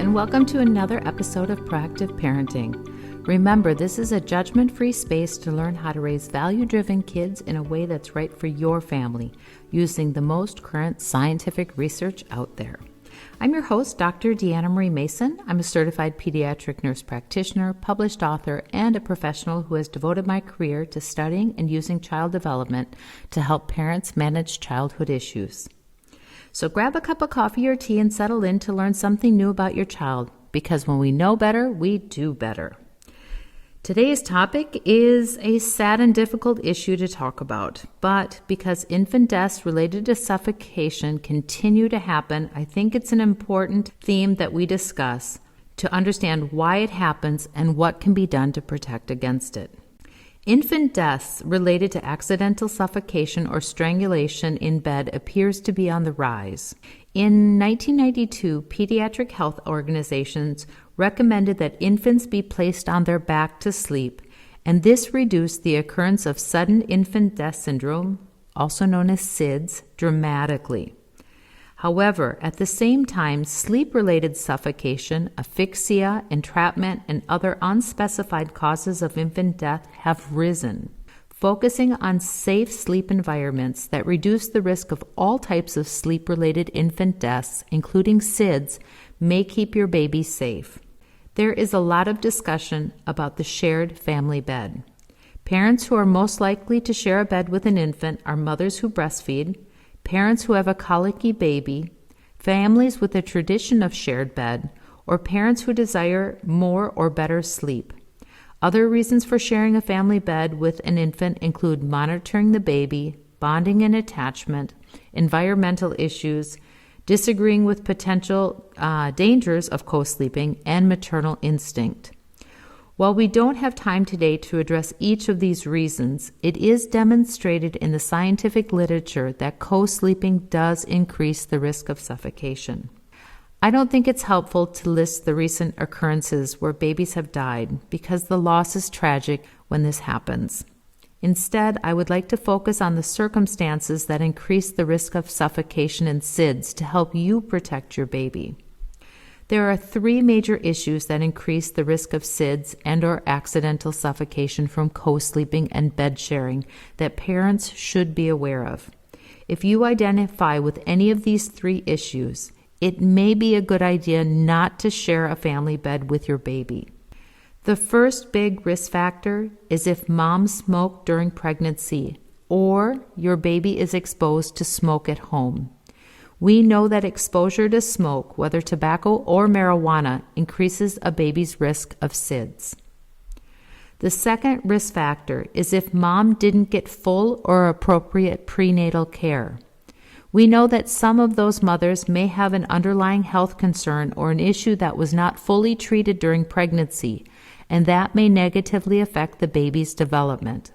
and welcome to another episode of Proactive Parenting. Remember, this is a judgment-free space to learn how to raise value-driven kids in a way that's right for your family, using the most current scientific research out there. I'm your host, Dr. Deanna Marie Mason. I'm a certified pediatric nurse practitioner, published author, and a professional who has devoted my career to studying and using child development to help parents manage childhood issues. So grab a cup of coffee or tea and settle in to learn something new about your child, because when we know better, we do better. Today's topic is a sad and difficult issue to talk about, but because infant deaths related to suffocation continue to happen, I think it's an important theme that we discuss to understand why it happens and what can be done to protect against it. Infant deaths related to accidental suffocation or strangulation in bed appears to be on the rise. In 1992, pediatric health organizations recommended that infants be placed on their back to sleep, and this reduced the occurrence of sudden infant death syndrome, also known as SIDS, dramatically. However, at the same time, sleep-related suffocation, asphyxia, entrapment, and other unspecified causes of infant death have risen. Focusing on safe sleep environments that reduce the risk of all types of sleep-related infant deaths, including SIDS, may keep your baby safe. There is a lot of discussion about the shared family bed. Parents who are most likely to share a bed with an infant are mothers who breastfeed, parents who have a colicky baby, families with a tradition of shared bed, or parents who desire more or better sleep. Other reasons for sharing a family bed with an infant include monitoring the baby, bonding and attachment, environmental issues, disagreeing with potential dangers of co-sleeping, and maternal instinct. While we don't have time today to address each of these reasons, it is demonstrated in the scientific literature that co-sleeping does increase the risk of suffocation. I don't think it's helpful to list the recent occurrences where babies have died, because the loss is tragic when this happens. Instead, I would like to focus on the circumstances that increase the risk of suffocation and SIDS to help you protect your baby. There are three major issues that increase the risk of SIDS and/or accidental suffocation from co-sleeping and bed sharing that parents should be aware of. If you identify with any of these three issues, it may be a good idea not to share a family bed with your baby. The first big risk factor is if mom smoked during pregnancy or your baby is exposed to smoke at home. We know that exposure to smoke, whether tobacco or marijuana, increases a baby's risk of SIDS. The second risk factor is if mom didn't get full or appropriate prenatal care. We know that some of those mothers may have an underlying health concern or an issue that was not fully treated during pregnancy, and that may negatively affect the baby's development.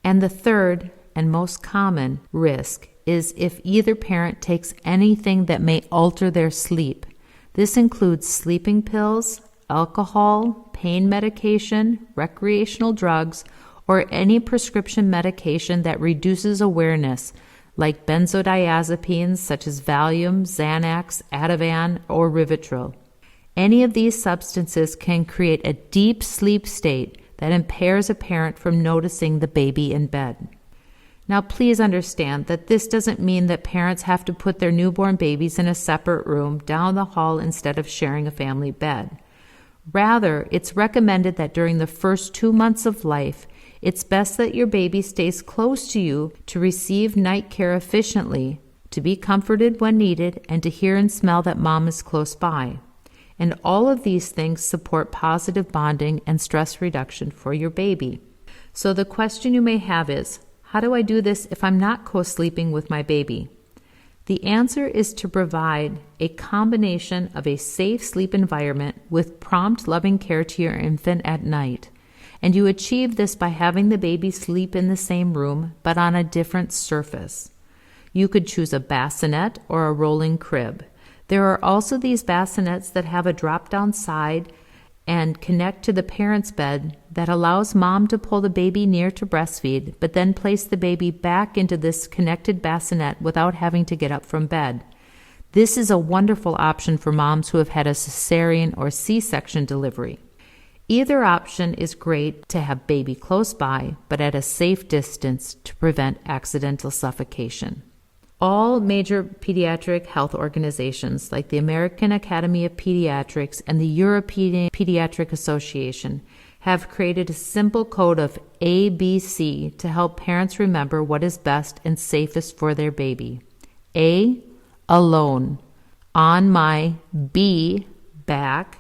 And the third and most common risk is if either parent takes anything that may alter their sleep. This includes sleeping pills, alcohol, pain medication, recreational drugs, or any prescription medication that reduces awareness, like benzodiazepines such as Valium, Xanax, Ativan, or Rivotril. Any of these substances can create a deep sleep state that impairs a parent from noticing the baby in bed. Now, please understand that this doesn't mean that parents have to put their newborn babies in a separate room down the hall instead of sharing a family bed. Rather, it's recommended that during the first 2 months of life, it's best that your baby stays close to you to receive night care efficiently, to be comforted when needed, and to hear and smell that mom is close by. And all of these things support positive bonding and stress reduction for your baby. So the question you may have is, how do I do this if I'm not co-sleeping with my baby? The answer is to provide a combination of a safe sleep environment with prompt, loving care to your infant at night. And you achieve this by having the baby sleep in the same room, but on a different surface. You could choose a bassinet or a rolling crib. There are also these bassinets that have a drop-down side and connect to the parent's bed that allows mom to pull the baby near to breastfeed, but then place the baby back into this connected bassinet without having to get up from bed. This is a wonderful option for moms who have had a cesarean or C-section delivery. Either option is great to have baby close by, but at a safe distance to prevent accidental suffocation. All major pediatric health organizations, like the American Academy of Pediatrics and the European Pediatric Association, have created a simple code of ABC to help parents remember what is best and safest for their baby. A, alone, on my B, back,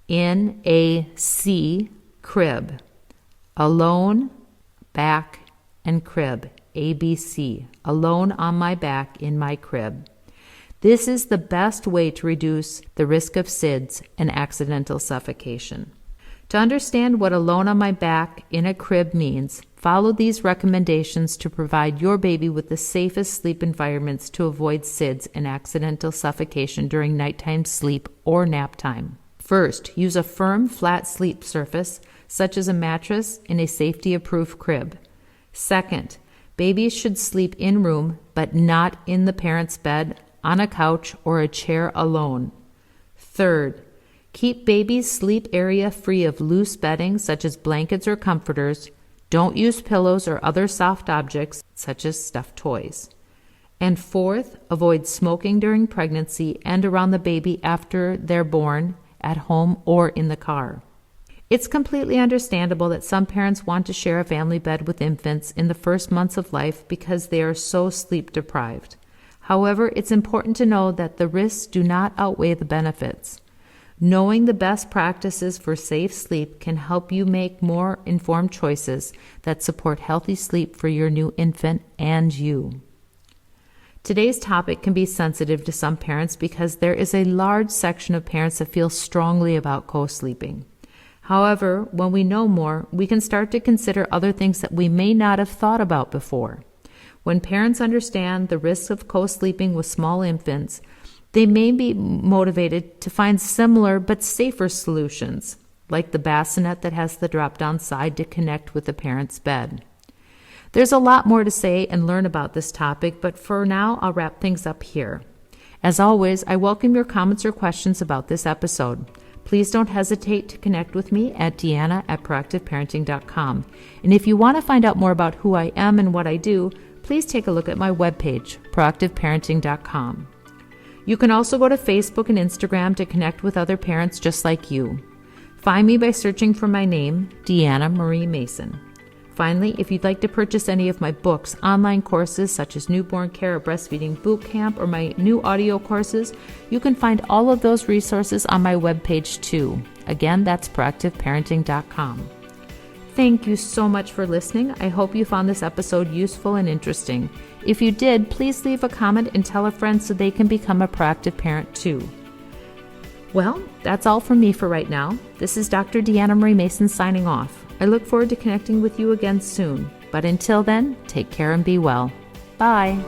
in a C, crib. Alone, back, and crib. ABC. Alone on my back in my crib. This is the best way to reduce the risk of SIDS and accidental suffocation. To understand what alone on my back in a crib means, follow these recommendations to provide your baby with the safest sleep environments to avoid SIDS and accidental suffocation during nighttime sleep or nap time. First, use a firm, flat sleep surface, such as a mattress in a safety-approved crib. Second, babies should sleep in room, but not in the parent's bed, on a couch, or a chair alone. Third, keep baby's sleep area free of loose bedding, such as blankets or comforters. Don't use pillows or other soft objects, such as stuffed toys. And fourth, avoid smoking during pregnancy and around the baby after they're born, at home or in the car. It's completely understandable that some parents want to share a family bed with infants in the first months of life because they are so sleep deprived. However, it's important to know that the risks do not outweigh the benefits. Knowing the best practices for safe sleep can help you make more informed choices that support healthy sleep for your new infant and you. Today's topic can be sensitive to some parents because there is a large section of parents that feel strongly about co-sleeping. However, when we know more, we can start to consider other things that we may not have thought about before. When parents understand the risks of co-sleeping with small infants, they may be motivated to find similar but safer solutions, like the bassinet that has the drop-down side to connect with the parent's bed. There's a lot more to say and learn about this topic, but for now, I'll wrap things up here. As always, I welcome your comments or questions about this episode. Please don't hesitate to connect with me at deanna@proactiveparenting.com. And if you want to find out more about who I am and what I do, please take a look at my webpage, proactiveparenting.com. You can also go to Facebook and Instagram to connect with other parents just like you. Find me by searching for my name, Deanna Marie Mason. Finally, if you'd like to purchase any of my books, online courses such as Newborn Care or Breastfeeding Boot Camp, or my new audio courses, you can find all of those resources on my webpage too. Again, that's proactiveparenting.com. Thank you so much for listening. I hope you found this episode useful and interesting. If you did, please leave a comment and tell a friend so they can become a proactive parent too. Well, that's all from me for right now. This is Dr. Deanna Marie Mason signing off. I look forward to connecting with you again soon. But until then, take care and be well. Bye.